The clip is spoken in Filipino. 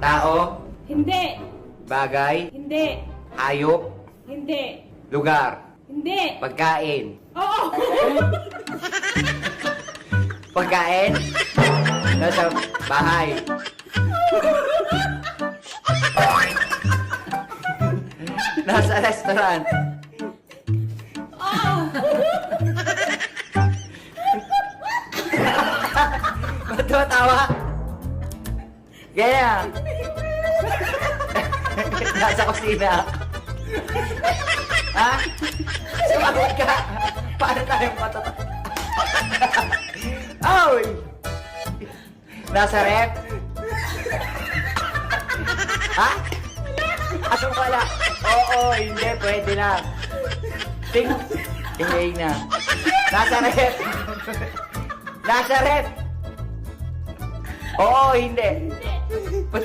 Tao, Hindi. bagay, Hindi. hayop, Hindi. lugar, Hindi. pagkain. Oo. Pagkain, nasa bahay. Nasa restaurant. Ba't tumatawa? Ganyan. Nasa kusina. Ha? Sumagot ka. Paano tayo matatawa? Oy! Nasa rep? Ha? Anong wala? Oo, hindi. Pwede na. Ting. Ingay na. Nasa rep. Nasa rep. Oo, hindi.